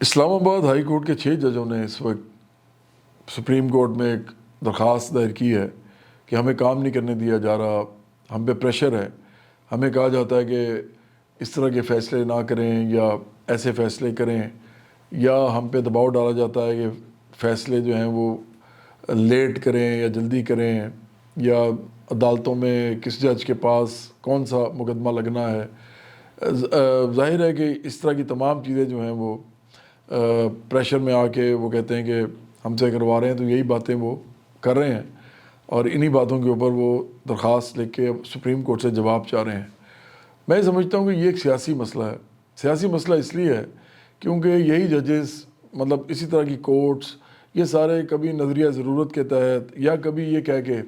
اسلام آباد high court کے 6 ججوں نے اس وقت سپریم کورٹ میں ایک درخواست دائر کی ہے کہ ہمیں کام نہیں کرنے دیا جا رہا، ہم پہ پریشر ہے، ہمیں کہا جاتا ہے کہ اس طرح کے فیصلے نہ کریں یا ایسے فیصلے کریں، یا ہم پہ دباؤ ڈالا جاتا ہے کہ فیصلے جو ہیں وہ لیٹ کریں یا جلدی کریں، یا عدالتوں میں کس جج کے پاس کون سا مقدمہ لگنا ہے۔ ظاہر ہے کہ اس طرح کی تمام چیزیں جو ہیں وہ پریشر میں آ کے وہ کہتے ہیں کہ ہم سے کروا رہے ہیں، تو یہی باتیں وہ کر رہے ہیں اور انہی باتوں کے اوپر وہ درخواست لکھ کے سپریم کورٹ سے جواب چاہ رہے ہیں۔ میں سمجھتا ہوں کہ یہ ایک سیاسی مسئلہ ہے۔ سیاسی مسئلہ اس لیے ہے کیونکہ یہی ججز مطلب اسی طرح کی کورٹس یہ سارے کبھی نظریہ ضرورت کے تحت یا کبھی یہ کہہ کے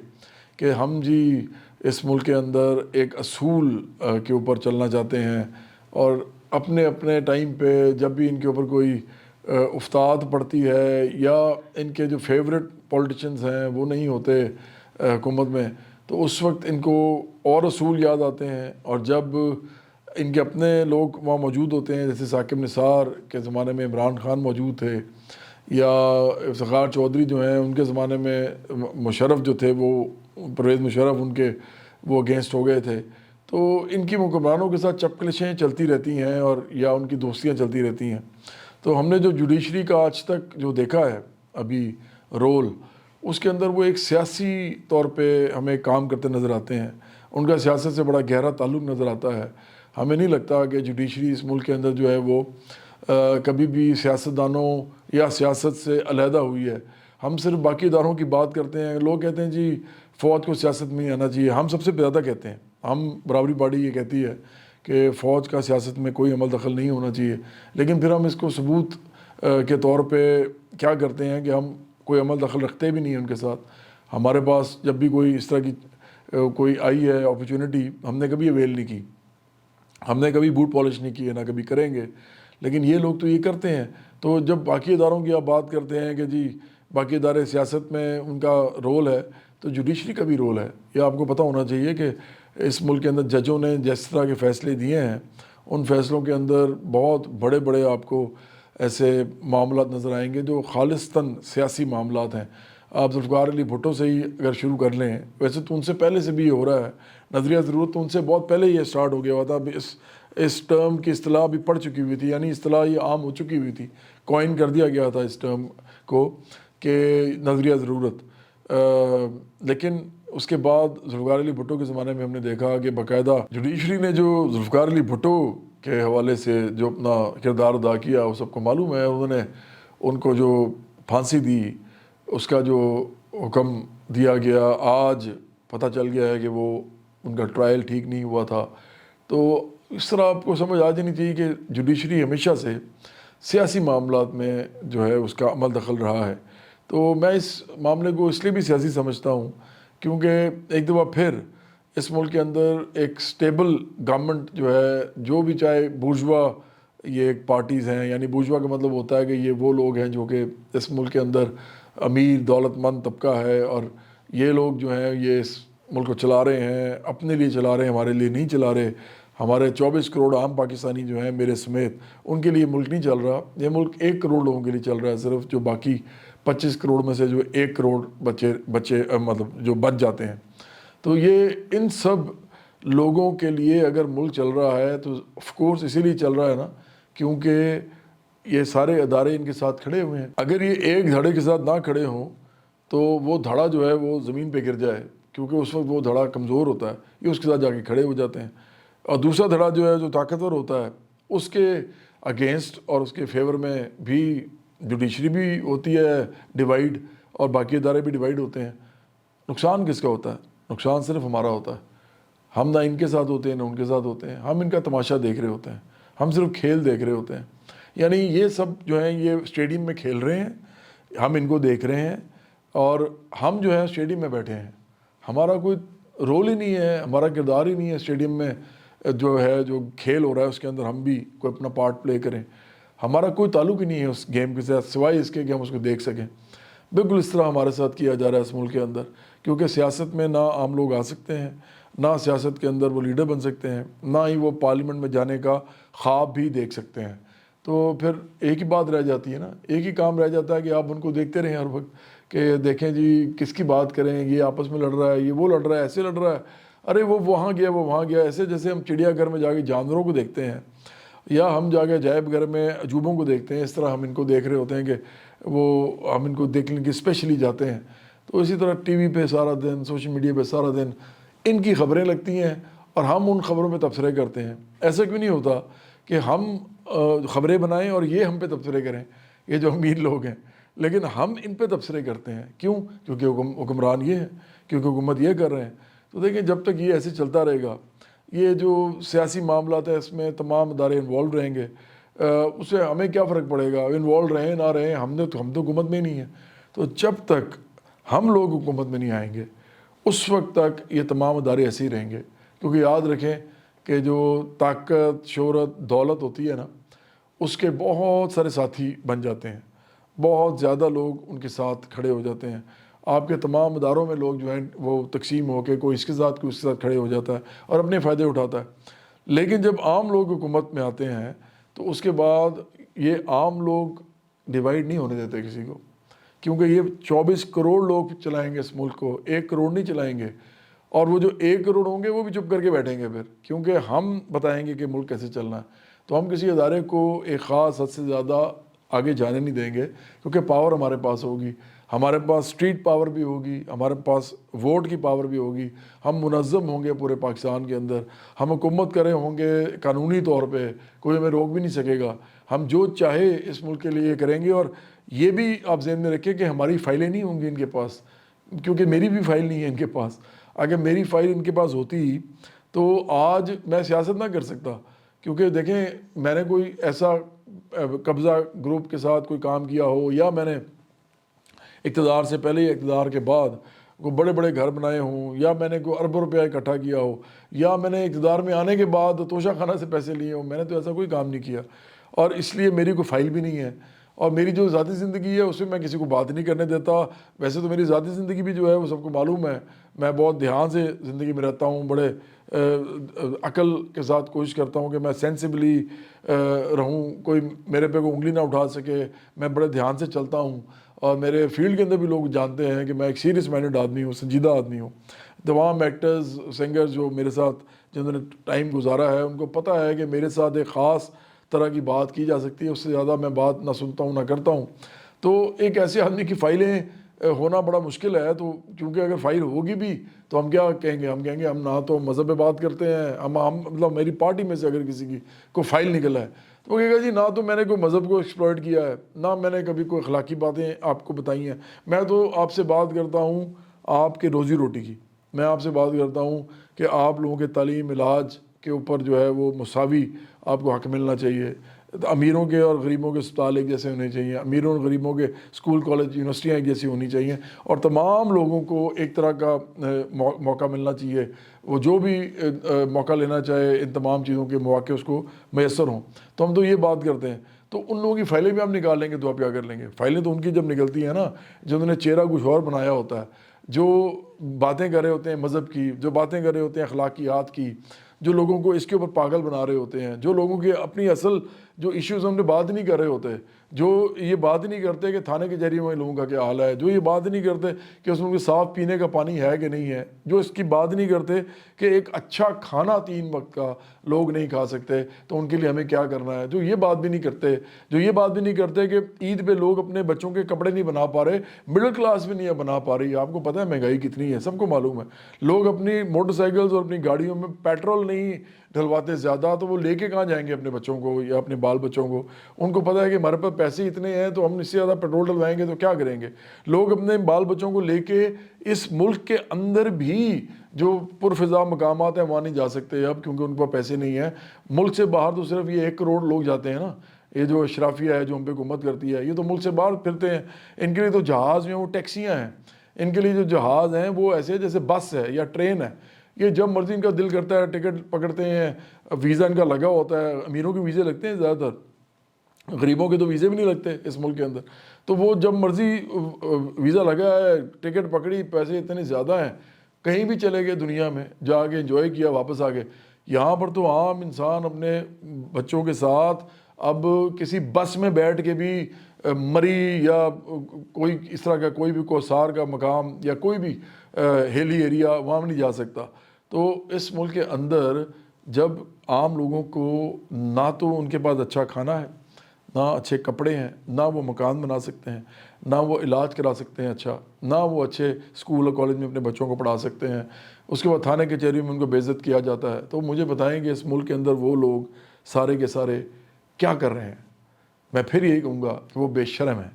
کہ ہم جی اس ملک کے اندر ایک اصول کے اوپر چلنا چاہتے ہیں، اور اپنے اپنے ٹائم پہ جب بھی ان کے اوپر کوئی افتاد پڑتی ہے یا ان کے جو فیورٹ پولیٹیشنز ہیں وہ نہیں ہوتے حکومت میں، تو اس وقت ان کو اور اصول یاد آتے ہیں، اور جب ان کے اپنے لوگ وہاں موجود ہوتے ہیں، جیسے ثاقب نثار کے زمانے میں عمران خان موجود تھے، یا افتخار چودھری جو ہیں ان کے زمانے میں مشرف جو تھے وہ پرویز مشرف ان کے وہ اگینسٹ ہو گئے تھے، تو ان کی حکمرانوں کے ساتھ چپکلشیں چلتی رہتی ہیں اور یا ان کی دوستیاں چلتی رہتی ہیں۔ تو ہم نے جو جوڈیشری کا آج تک جو دیکھا ہے ابھی رول، اس کے اندر وہ ایک سیاسی طور پہ ہمیں کام کرتے نظر آتے ہیں، ان کا سیاست سے بڑا گہرا تعلق نظر آتا ہے۔ ہمیں نہیں لگتا کہ جوڈیشری اس ملک کے اندر جو ہے وہ کبھی بھی سیاستدانوں یا سیاست سے علیحدہ ہوئی ہے۔ ہم صرف باقی اداروں کی بات کرتے ہیں، لوگ کہتے ہیں جی فوج کو سیاست میں نہیں آنا چاہیے، ہم سب سے زیادہ کہتے ہیں، ہم برابری پارٹی یہ کہتی ہے کہ فوج کا سیاست میں کوئی عمل دخل نہیں ہونا چاہیے، لیکن پھر ہم اس کو ثبوت کے طور پہ کیا کرتے ہیں کہ ہم کوئی عمل دخل رکھتے بھی نہیں ہیں ان کے ساتھ۔ ہمارے پاس جب بھی کوئی اس طرح کی کوئی آئی ہے اپرچونٹی، ہم نے کبھی اویل نہیں کی، ہم نے کبھی بوٹ پالش نہیں کی ہے، نہ کبھی کریں گے، لیکن یہ لوگ تو یہ کرتے ہیں۔ تو جب باقی اداروں کی آپ بات کرتے ہیں کہ جی باقی ادارے سیاست میں ان کا رول ہے، تو جوڈیشری کا بھی رول ہے۔ یہ آپ کو پتہ ہونا چاہیے کہ اس ملک کے اندر ججوں نے جس طرح کے فیصلے دیے ہیں، ان فیصلوں کے اندر بہت بڑے بڑے آپ کو ایسے معاملات نظر آئیں گے جو خالصتاً سیاسی معاملات ہیں۔ آپ ذوالفقار علی بھٹو سے ہی اگر شروع کر لیں، ویسے تو ان سے پہلے سے بھی یہ ہو رہا ہے، نظریہ ضرورت تو ان سے بہت پہلے یہ سٹارٹ ہو گیا ہوا تھا۔ اس ٹرم کی اصطلاح بھی پڑ چکی ہوئی تھی، یعنی اصطلاح یہ عام ہو چکی ہوئی تھی، کوائن کر دیا گیا تھا اس ٹرم کو کہ نظریہ ضرورت۔ لیکن اس کے بعد ذوالفقار علی بھٹو کے زمانے میں ہم نے دیکھا کہ باقاعدہ جوڈیشری نے جو ذوالفقار علی بھٹو کے حوالے سے جو اپنا کردار ادا کیا وہ سب کو معلوم ہے۔ انہوں نے ان کو جو پھانسی دی، اس کا جو حکم دیا گیا، آج پتہ چل گیا ہے کہ وہ ان کا ٹرائل ٹھیک نہیں ہوا تھا۔ تو اس طرح آپ کو سمجھ آ جانی چاہیے کہ جوڈیشری ہمیشہ سے سیاسی معاملات میں جو ہے اس کا عمل دخل رہا ہے۔ تو میں اس معاملے کو اس لیے بھی سیاسی سمجھتا ہوں کیونکہ ایک دفعہ پھر اس ملک کے اندر ایک سٹیبل گورنمنٹ جو ہے، جو بھی چاہے بورژوا یہ ایک پارٹیز ہیں، یعنی بورژوا کا مطلب ہوتا ہے کہ یہ وہ لوگ ہیں جو کہ اس ملک کے اندر امیر دولت مند طبقہ ہے، اور یہ لوگ جو ہیں یہ اس ملک کو چلا رہے ہیں، اپنے لیے چلا رہے ہیں، ہمارے لیے نہیں چلا رہے۔ ہمارے 24 کروڑ عام پاکستانی جو ہیں میرے سمیت، ان کے لیے ملک نہیں چل رہا، یہ ملک 1 کروڑ لوگوں کے لیے چل رہا ہے صرف، جو باقی 25 کروڑ میں سے جو 1 کروڑ بچے مطلب جو بچ جاتے ہیں۔ تو یہ ان سب لوگوں کے لیے اگر ملک چل رہا ہے تو آف کورس اسی لیے چل رہا ہے نا کیونکہ یہ سارے ادارے ان کے ساتھ کھڑے ہوئے ہیں۔ اگر یہ ایک دھڑے کے ساتھ نہ کھڑے ہوں تو وہ دھڑا جو ہے وہ زمین پہ گر جائے، کیونکہ اس وقت وہ دھڑا کمزور ہوتا ہے، یہ اس کے ساتھ جا کے کھڑے ہو جاتے ہیں، اور دوسرا دھڑا جو ہے جو طاقتور ہوتا ہے اس کے اگینسٹ اور اس کے فیور میں بھی جوڈیشری بھی ہوتی ہے ڈیوائیڈ، اور باقی ادارے بھی ڈیوائیڈ ہوتے ہیں۔ نقصان کس کا ہوتا ہے؟ نقصان صرف ہمارا ہوتا ہے۔ ہم نہ ان کے ساتھ ہوتے ہیں نہ ان کے ساتھ ہوتے ہیں، ہم ان کا تماشا دیکھ رہے ہوتے ہیں، ہم صرف کھیل دیکھ رہے ہوتے ہیں۔ یعنی یہ سب جو ہیں یہ اسٹیڈیم میں کھیل رہے ہیں، ہم ان کو دیکھ رہے ہیں، اور ہم جو ہے اسٹیڈیم میں بیٹھے ہیں، ہمارا کوئی رول ہی نہیں ہے، ہمارا کردار ہی نہیں ہے اسٹیڈیم میں جو ہے جو کھیل ہو رہا ہے اس کے اندر ہم بھی کوئی اپنا پارٹ پلے کریں۔ ہمارا کوئی تعلق ہی نہیں ہے اس گیم کے ساتھ سوائے اس کے کہ ہم اس کو دیکھ سکیں۔ بالکل اس طرح ہمارے ساتھ کیا جا رہا ہے اس ملک کے اندر، کیونکہ سیاست میں نہ عام لوگ آ سکتے ہیں، نہ سیاست کے اندر وہ لیڈر بن سکتے ہیں، نہ ہی وہ پارلیمنٹ میں جانے کا خواب بھی دیکھ سکتے ہیں۔ تو پھر ایک ہی بات رہ جاتی ہے نا، ایک ہی کام رہ جاتا ہے کہ آپ ان کو دیکھتے رہیں ہر وقت کہ دیکھیں جی کس کی بات کریں، یہ آپس میں لڑ رہا ہے، یہ وہ لڑ رہا ہے، ایسے لڑ رہا ہے، ارے وہ وہاں گیا وہ وہاں گیا، ایسے جیسے ہم چڑیا گھر میں جا کے جانوروں کو دیکھتے ہیں یا ہم جا کے عجائب گھر میں عجوبوں کو دیکھتے ہیں، اس طرح ہم ان کو دیکھ رہے ہوتے ہیں کہ ہم ان کو دیکھنے کے اسپیشلی جاتے ہیں۔ تو اسی طرح ٹی وی پہ سارا دن، سوشل میڈیا پہ سارا دن ان کی خبریں لگتی ہیں اور ہم ان خبروں پہ تبصرے کرتے ہیں۔ ایسا کیوں نہیں ہوتا کہ ہم خبریں بنائیں اور یہ ہم پہ تبصرے کریں، یہ جو امیر لوگ ہیں، لیکن ہم ان پہ تبصرے کرتے ہیں کیوں؟ کیونکہ حکمران یہ ہے، کیونکہ حکومت یہ کر رہے ہیں۔ تو دیکھیں جب تک یہ ایسے چلتا رہے گا، یہ جو سیاسی معاملات ہیں اس میں تمام ادارے انوالو رہیں گے، اس سے ہمیں کیا فرق پڑے گا، انوالو رہیں نہ رہیں، ہم تو حکومت میں ہی نہیں ہیں۔ تو جب تک ہم لوگ حکومت میں نہیں آئیں گے اس وقت تک یہ تمام ادارے ایسے ہی رہیں گے، کیونکہ یاد رکھیں کہ جو طاقت، شہرت، دولت ہوتی ہے نا، اس کے بہت سارے ساتھی بن جاتے ہیں، بہت زیادہ لوگ ان کے ساتھ کھڑے ہو جاتے ہیں۔ آپ کے تمام اداروں میں لوگ جو ہیں وہ تقسیم ہو کے کوئی اس کے ساتھ کوئی اس کے ساتھ کھڑے ہو جاتا ہے اور اپنے فائدے اٹھاتا ہے۔ لیکن جب عام لوگ حکومت میں آتے ہیں تو اس کے بعد یہ عام لوگ ڈیوائیڈ نہیں ہونے دیتے کسی کو، کیونکہ یہ 24 کروڑ لوگ چلائیں گے اس ملک کو، 1 کروڑ نہیں چلائیں گے۔ اور وہ جو 1 کروڑ ہوں گے وہ بھی چپ کر کے بیٹھیں گے پھر، کیونکہ ہم بتائیں گے کہ ملک کیسے چلنا ہے۔ تو ہم کسی ادارے کو ایک خاص حد سے زیادہ آگے جانے نہیں دیں گے، کیونکہ پاور ہمارے پاس ہوگی، ہمارے پاس اسٹریٹ پاور بھی ہوگی، ہمارے پاس ووٹ کی پاور بھی ہوگی، ہم منظم ہوں گے پورے پاکستان کے اندر، ہم حکومت کرے ہوں گے قانونی طور پہ، کوئی ہمیں روک بھی نہیں سکے گا، ہم جو چاہے اس ملک کے لیے کریں گے۔ اور یہ بھی آپ ذہن میں رکھیں کہ ہماری فائلیں نہیں ہوں گی ان کے پاس، کیونکہ میری بھی فائل نہیں ہے ان کے پاس۔ اگر میری فائل ان کے پاس ہوتی تو آج میں سیاست نہ کر سکتا، کیونکہ دیکھیں میں نے کوئی ایسا قبضہ گروپ کے ساتھ کوئی کام کیا ہو، یا میں نے اقتدار سے پہلے یا اقتدار کے بعد کوئی بڑے بڑے گھر بنائے ہوں، یا میں نے کوئی اربوں روپیہ اکٹھا کیا ہو، یا میں نے اقتدار میں آنے کے بعد توشہ خانہ سے پیسے لیے ہوں، میں نے تو ایسا کوئی کام نہیں کیا، اور اس لیے میری کوئی فائل بھی نہیں ہے۔ اور میری جو ذاتی زندگی ہے اس میں کسی کو بات نہیں کرنے دیتا۔ ویسے تو میری ذاتی زندگی بھی جو ہے وہ سب کو معلوم ہے، میں بہت دھیان سے زندگی میں رہتا ہوں، بڑے عقل کے ساتھ کوشش کرتا ہوں کہ میں سینسبلی رہوں، کوئی میرے پہ کوئی انگلی نہ اٹھا سکے، میں بڑے دھیان سے چلتا ہوں، اور میرے فیلڈ کے اندر بھی لوگ جانتے ہیں کہ میں ایک سیریس مائنڈڈ آدمی ہوں، سنجیدہ آدمی ہوں۔ تمام ایکٹرز، سنگرز جو میرے ساتھ جنہوں نے ٹائم گزارا ہے ان کو پتہ ہے کہ میرے ساتھ ایک خاص طرح کی بات کی جا سکتی ہے، اس سے زیادہ میں بات نہ سنتا ہوں نہ کرتا ہوں۔ تو ایک ایسے آدمی کی فائلیں ہونا بڑا مشکل ہے، تو کیونکہ اگر فائل ہوگی بھی تو ہم کیا کہیں گے؟ ہم کہیں گے ہم نہ تو مذہب پہ بات کرتے ہیں، ہم مطلب میری پارٹی میں سے اگر کسی کی کوئی فائل نکلا ہے تو وہ کہے گا جی نہ تو میں نے کوئی مذہب کو ایکسپلائٹ کیا ہے، نہ میں نے کبھی کوئی اخلاقی باتیں آپ کو بتائی ہیں، میں تو آپ سے بات کرتا ہوں آپ کے روزی روٹی کی، میں آپ سے بات کرتا ہوں کہ آپ لوگوں کے تعلیم علاج کے اوپر جو ہے وہ مساوی آپ کو حق ملنا چاہیے، امیروں کے اور غریبوں کے اسپتال ایک جیسے ہونے چاہیے، امیروں اور غریبوں کے اسکول کالج یونیورسٹیاں ایک جیسی ہونی چاہیے، اور تمام لوگوں کو ایک طرح کا موقع ملنا چاہیے، وہ جو بھی موقع لینا چاہے ان تمام چیزوں کے مواقع اس کو میسر ہوں۔ تو ہم تو یہ بات کرتے ہیں، تو ان لوگوں کی فائلیں بھی ہم نکال لیں گے تو آپ کیا کر لیں گے؟ فائلیں تو ان کی جب نکلتی ہیں نا جنہوں نے چہرہ کچھ اور بنایا ہوتا ہے، جو باتیں کر رہے ہوتے ہیں مذہب کی، جو باتیں کر رہے ہوتے ہیں اخلاقیات کی، جو لوگوں کو اس کے اوپر پاگل بنا رہے ہوتے ہیں، جو لوگوں کے اپنی اصل جو ایشوز ہم نے بات نہیں کر رہے ہوتے، جو یہ بات نہیں کرتے کہ تھانے کچہری میں لوگوں کا کیا حال ہے، جو یہ بات نہیں کرتے کہ اس میں صاف پینے کا پانی ہے کہ نہیں ہے، جو اس کی بات نہیں کرتے کہ ایک اچھا کھانا 3 وقت کا لوگ نہیں کھا سکتے تو ان کے لیے ہمیں کیا کرنا ہے، جو یہ بات بھی نہیں کرتے، جو یہ بات بھی نہیں کرتے کہ عید پہ لوگ اپنے بچوں کے کپڑے نہیں بنا پا رہے، مڈل کلاس بھی نہیں بنا پا رہی۔ آپ کو پتہ ہے مہنگائی کتنی ہے، سب کو معلوم ہے، لوگ اپنی موٹر سائیکلز اور اپنی گاڑیوں میں پیٹرول نہیں ڈلواتے زیادہ، تو وہ لے کے کہاں جائیں گے اپنے بچوں کو یا اپنے بال بچوں کو؟ ان کو پتہ ہے کہ ہمارے پاس پیسے اتنے ہیں تو ہم اس سے زیادہ پیٹرول ڈلوائیں گے تو کیا کریں گے؟ لوگ اپنے بال بچوں کو لے کے اس ملک کے اندر بھی جو پرفضا مقامات ہیں وہاں نہیں جا سکتے اب، کیونکہ ان کے پاس پیسے نہیں ہیں۔ ملک سے باہر تو صرف یہ 1 کروڑ لوگ جاتے ہیں نا، یہ جو اشرافیہ ہے جو ہم پہ حکومت کرتی ہے، یہ تو ملک سے باہر پھرتے ہیں، ان کے لیے تو جہاز میں وہ ٹیکسیاں ہیں، ان کے لیے جو جہاز ہیں وہ ایسے جیسے بس ہے یا ٹرین ہے، یہ جب مرضی ان کا دل کرتا ہے ٹکٹ پکڑتے ہیں، ویزا ان کا لگا ہوتا ہے، امیروں کے ویزے لگتے ہیں زیادہ تر، غریبوں کے تو ویزے بھی نہیں لگتے اس ملک کے اندر، تو وہ جب مرضی ویزا لگا ہے، ٹکٹ پکڑی، پیسے اتنے زیادہ ہیں، کہیں بھی چلے گئے دنیا میں، جا کے انجوائے کیا، واپس آ گئے۔ یہاں پر تو عام انسان اپنے بچوں کے ساتھ اب کسی بس میں بیٹھ کے بھی مری یا کوئی اس طرح کا کوئی بھی کوسار کا مقام یا کوئی بھی ہیلی ایریا وہاں نہیں جا سکتا۔ تو اس ملک کے اندر جب عام لوگوں کو نہ تو ان کے پاس اچھا کھانا ہے، نہ اچھے کپڑے ہیں، نہ وہ مکان بنا سکتے ہیں، نہ وہ علاج کرا سکتے ہیں اچھا، نہ وہ اچھے اسکول اور کالج میں اپنے بچوں کو پڑھا سکتے ہیں، اس کے بعد تھانے کچہری میں ان کو بے عزت کیا جاتا ہے، تو مجھے بتائیں کہ اس ملک کے اندر وہ لوگ سارے کے سارے کیا کر رہے ہیں؟ میں پھر یہی کہوں گا کہ وہ بے شرم ہیں،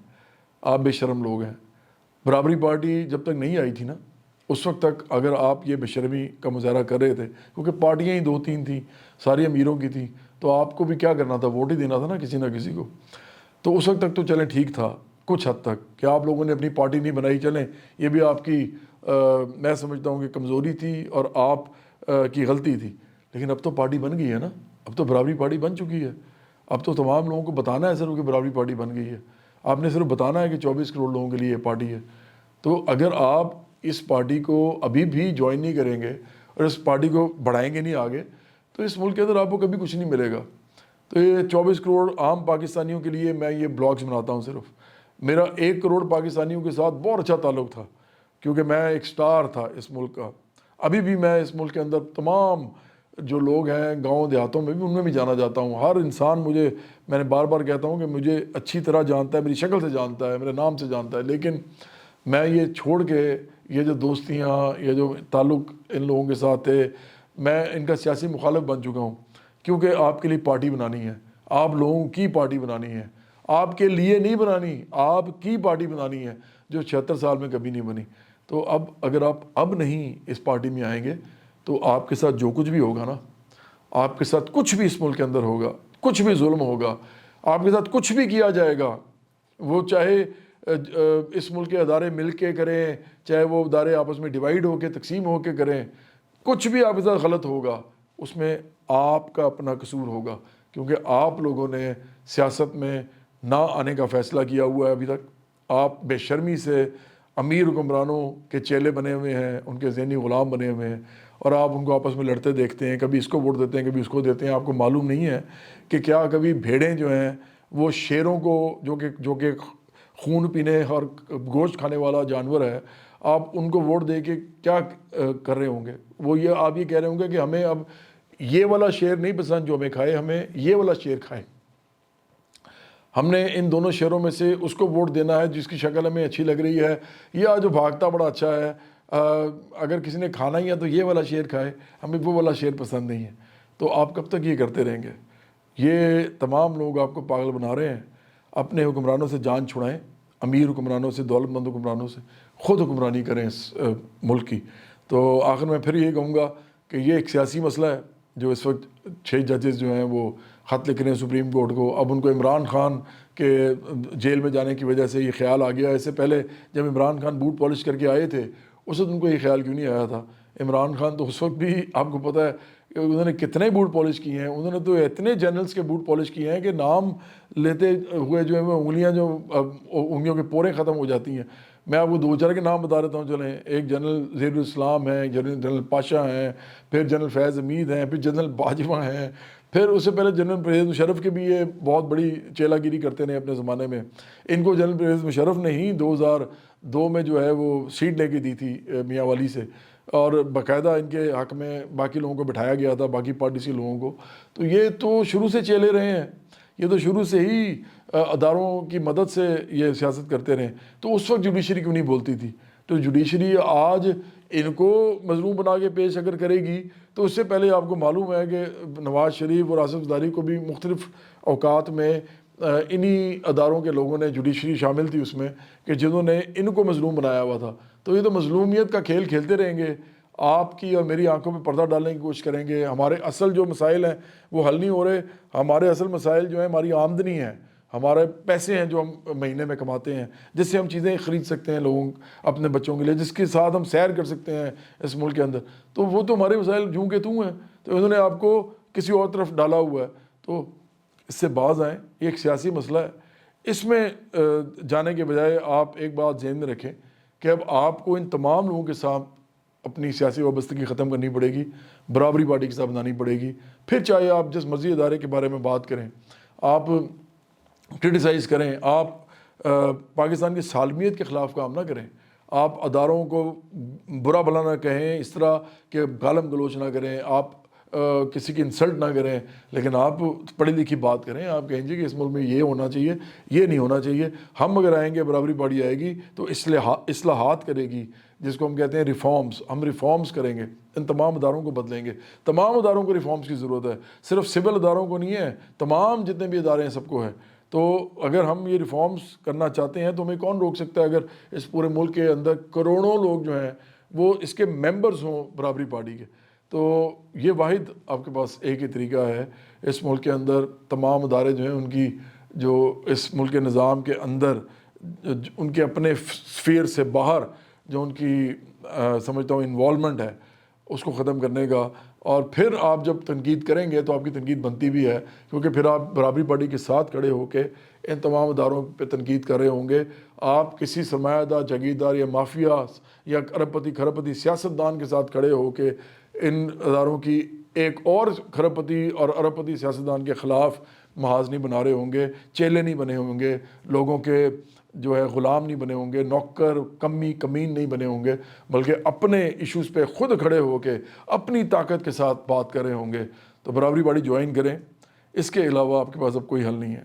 آپ بے شرم لوگ ہیں۔ برابری پارٹی جب تک نہیں آئی تھی نا، اس وقت تک اگر آپ یہ بے شرمی کا مظاہرہ کر رہے تھے، کیونکہ پارٹیاں ہی 2-3 تھیں، ساری امیروں کی تھیں، تو آپ کو بھی کیا کرنا تھا؟ ووٹ ہی دینا تھا نا کسی نہ کسی کو۔ تو اس وقت تک تو چلیں ٹھیک تھا کچھ حد تک کہ آپ لوگوں نے اپنی پارٹی نہیں بنائی، چلیں یہ بھی آپ کی میں سمجھتا ہوں کہ کمزوری تھی اور آپ کی غلطی تھی، لیکن اب تو پارٹی بن گئی ہے نا، اب تو برابری پارٹی بن چکی ہے۔ اب تو تمام لوگوں کو بتانا ہے صرف کہ برابری پارٹی بن گئی ہے، آپ نے صرف بتانا ہے کہ 24 کروڑ لوگوں کے لیے یہ پارٹی ہے۔ تو اگر آپ اس پارٹی کو ابھی بھی جوائن نہیں کریں گے اور اس پارٹی کو بڑھائیں گے نہیں آگے، تو اس ملک کے اندر آپ کو کبھی کچھ نہیں ملے گا۔ تو یہ 24 کروڑ عام پاکستانیوں کے لیے میں یہ بلاگز بناتا ہوں صرف، میرا 1 کروڑ پاکستانیوں کے ساتھ بہت اچھا تعلق تھا، کیونکہ میں ایک سٹار تھا اس ملک کا۔ ابھی بھی میں اس ملک کے اندر تمام جو لوگ ہیں گاؤں دیہاتوں میں بھی، ان میں بھی جانا جاتا ہوں۔ ہر انسان مجھے، میں نے بار بار کہتا ہوں کہ مجھے اچھی طرح جانتا ہے، میری شکل سے جانتا ہے، میرے نام سے جانتا ہے، لیکن میں یہ چھوڑ کے یہ جو دوستیاں، یہ جو تعلق ان لوگوں کے ساتھ تھے، میں ان کا سیاسی مخالف بن چکا ہوں، کیونکہ آپ کے لیے پارٹی بنانی ہے، آپ لوگوں کی پارٹی بنانی ہے، آپ کے لیے نہیں بنانی، آپ کی پارٹی بنانی ہے، جو 76 سال میں کبھی نہیں بنی۔ تو اب اگر آپ اب نہیں اس پارٹی میں آئیں گے تو آپ کے ساتھ جو کچھ بھی ہوگا نا، آپ کے ساتھ کچھ بھی اس ملک کے اندر ہوگا، کچھ بھی ظلم ہوگا، آپ کے ساتھ کچھ بھی کیا جائے گا، وہ چاہے اس ملک کے ادارے مل کے کریں، چاہے وہ ادارے آپس میں ڈیوائیڈ ہو کے تقسیم ہو کے کریں، کچھ بھی آپ کے ساتھ غلط ہوگا، اس میں آپ کا اپنا قصور ہوگا، کیونکہ آپ لوگوں نے سیاست میں نہ آنے کا فیصلہ کیا ہوا ہے ابھی تک۔ آپ بے شرمی سے امیر حکمرانوں کے چیلے بنے ہوئے ہیں، ان کے ذہنی غلام بنے ہوئے ہیں، اور آپ ان کو آپس میں لڑتے دیکھتے ہیں، کبھی اس کو ووٹ دیتے ہیں، کبھی اس کو دیتے ہیں۔ آپ کو معلوم نہیں ہے کہ کیا کبھی بھیڑیں جو ہیں وہ شیروں کو، جو کہ خون پینے اور گوشت کھانے والا جانور ہے، آپ ان کو ووٹ دے کے کیا کر رہے ہوں گے؟ وہ یہ آپ یہ کہہ رہے ہوں گے کہ ہمیں اب یہ والا شیر نہیں پسند جو ہمیں کھائے، ہمیں یہ والا شیر کھائے، ہم نے ان دونوں شیروں میں سے اس کو ووٹ دینا ہے جس کی شکل ہمیں اچھی لگ رہی ہے، یا جو بھاگتا بڑا اچھا ہے، اگر کسی نے کھانا ہی ہے تو یہ والا شیر کھائے، ہمیں وہ والا شیر پسند نہیں ہے۔ تو آپ کب تک یہ کرتے رہیں گے؟ یہ تمام لوگ آپ کو پاگل بنا رہے ہیں۔ اپنے حکمرانوں سے جان چھڑائیں، امیر حکمرانوں سے، دولت مند حکمرانوں سے، خود حکمرانی کریں اس ملک کی۔ تو آخر میں پھر یہ کہوں گا کہ یہ ایک سیاسی مسئلہ ہے، جو اس وقت 6 ججز جو ہیں وہ خط لکھ رہے ہیں سپریم کورٹ کو۔ اب ان کو عمران خان کے جیل میں جانے کی وجہ سے یہ خیال آ گیا۔ اس سے پہلے جب عمران خان بوٹ پالش کر کے آئے تھے، اس وقت ان کو یہ خیال کیوں نہیں آیا تھا؟ عمران خان تو اس وقت بھی، آپ کو پتہ ہے کہ انہوں نے کتنے بوٹ پالش کیے ہیں، انہوں نے تو اتنے جنرلز کے بوٹ پالش کیے ہیں کہ نام لیتے ہوئے جو ہے وہ انگلیوں کے پورے ختم ہو جاتی ہیں۔ میں آپ کو 2-4 کے نام بتا دیتا ہوں، چلیں۔ ایک جنرل زیر الاسلام ہیں، جنرل پاشا ہیں، پھر جنرل فیض حمید ہیں، پھر جنرل باجوہ ہیں، پھر اس سے پہلے جنرل پرویز مشرف کے بھی یہ بہت بڑی چیلا گیری کرتے رہے اپنے زمانے میں۔ ان کو جنرل پرویز مشرف نے ہی 2002 میں جو ہے وہ سیٹ لے کے دی تھی میاں والی سے، اور باقاعدہ ان کے حق میں باقی لوگوں کو بٹھایا گیا تھا، باقی پارٹی کے لوگوں کو۔ تو یہ تو شروع سے چیلے رہے ہیں، یہ تو شروع سے ہی اداروں کی مدد سے یہ سیاست کرتے رہے۔ تو اس وقت جوڈیشری کیوں نہیں بولتی تھی؟ تو جوڈیشری آج ان کو مظلوم بنا کے پیش اگر کرے گی، تو اس سے پہلے آپ کو معلوم ہے کہ نواز شریف اور آصف زرداری کو بھی مختلف اوقات میں انہی اداروں کے لوگوں نے، جوڈیشری شامل تھی اس میں، کہ جنہوں نے ان کو مظلوم بنایا ہوا تھا۔ تو یہ تو مظلومیت کا کھیل کھیلتے رہیں گے، آپ کی اور میری آنکھوں پہ پردہ ڈالنے کی کوشش کریں گے۔ ہمارے اصل جو مسائل ہیں وہ حل نہیں ہو رہے۔ ہمارے اصل مسائل جو ہیں ہماری آمدنی ہے، ہمارے پیسے ہیں جو ہم مہینے میں کماتے ہیں، جس سے ہم چیزیں خرید سکتے ہیں لوگوں اپنے بچوں کے لیے، جس کے ساتھ ہم سیر کر سکتے ہیں اس ملک کے اندر، تو وہ تو ہمارے مسائل جوں کے توں ہیں۔ تو انہوں نے آپ کو کسی اور طرف ڈالا ہوا ہے۔ تو اس سے باز آئیں، یہ ایک سیاسی مسئلہ ہے، اس میں جانے کے بجائے آپ ایک بات ذہن میں رکھیں کہ اب آپ کو ان تمام لوگوں کے ساتھ اپنی سیاسی وابستگی ختم کرنی پڑے گی، برابری پارٹی کے ساتھ بنانی پڑے گی۔ پھر چاہے آپ جس مرضی ادارے کے بارے میں بات کریں، آپ کرٹیسائز کریں، آپ پاکستان کی سالمیت کے خلاف کام نہ کریں، آپ اداروں کو برا بھلا نہ کہیں، اس طرح کہ گالم گلوچ نہ کریں، آپ کسی کی انسلٹ نہ کریں، لیکن آپ پڑھی لکھی بات کریں، آپ کہیں گے کہ اس ملک میں یہ ہونا چاہیے، یہ نہیں ہونا چاہیے۔ ہم اگر آئیں گے، برابری پارٹی آئے گی تو اصلاحات کرے گی، جس کو ہم کہتے ہیں ریفارمز، ہم ریفارمز کریں گے، ان تمام اداروں کو بدلیں گے۔ تمام اداروں کو ریفارمز کی ضرورت ہے، صرف سول اداروں کو نہیں ہے، تمام جتنے بھی ادارے ہیں سب کو ہے۔ تو اگر ہم یہ ریفارمز کرنا چاہتے ہیں تو ہمیں کون روک سکتا ہے؟ اگر اس پورے ملک کے اندر کروڑوں لوگ جو ہیں وہ اس کے ممبرز ہوں برابری پارٹی کے، تو یہ واحد آپ کے پاس ایک ہی طریقہ ہے۔ اس ملک کے اندر تمام ادارے جو ہیں ان کی، جو اس ملک کے نظام کے اندر ان کے اپنے سفیر سے باہر جو ان کی سمجھتا ہوں انوالومنٹ ہے، اس کو ختم کرنے کا۔ اور پھر آپ جب تنقید کریں گے تو آپ کی تنقید بنتی بھی ہے، کیونکہ پھر آپ برابری پارٹی کے ساتھ کھڑے ہو کے ان تمام اداروں پہ تنقید کر رہے ہوں گے۔ آپ کسی سرمایہ دار، جاگیردار یا مافیا یا ارب پتی کھرب پتی سیاستدان کے ساتھ کھڑے ہو کے ان اداروں کی ایک اور کھرب پتی اور ارب پتی سیاستدان کے خلاف محاذ نہیں بنا رہے ہوں گے، چیلے نہیں بنے ہوں گے، لوگوں کے جو ہے غلام نہیں بنے ہوں گے، نوکر کمین نہیں بنے ہوں گے، بلکہ اپنے ایشوز پہ خود کھڑے ہو کے اپنی طاقت کے ساتھ بات کر رہے ہوں گے۔ تو برابری پارٹی جوائن کریں، اس کے علاوہ آپ کے پاس اب کوئی حل نہیں ہے۔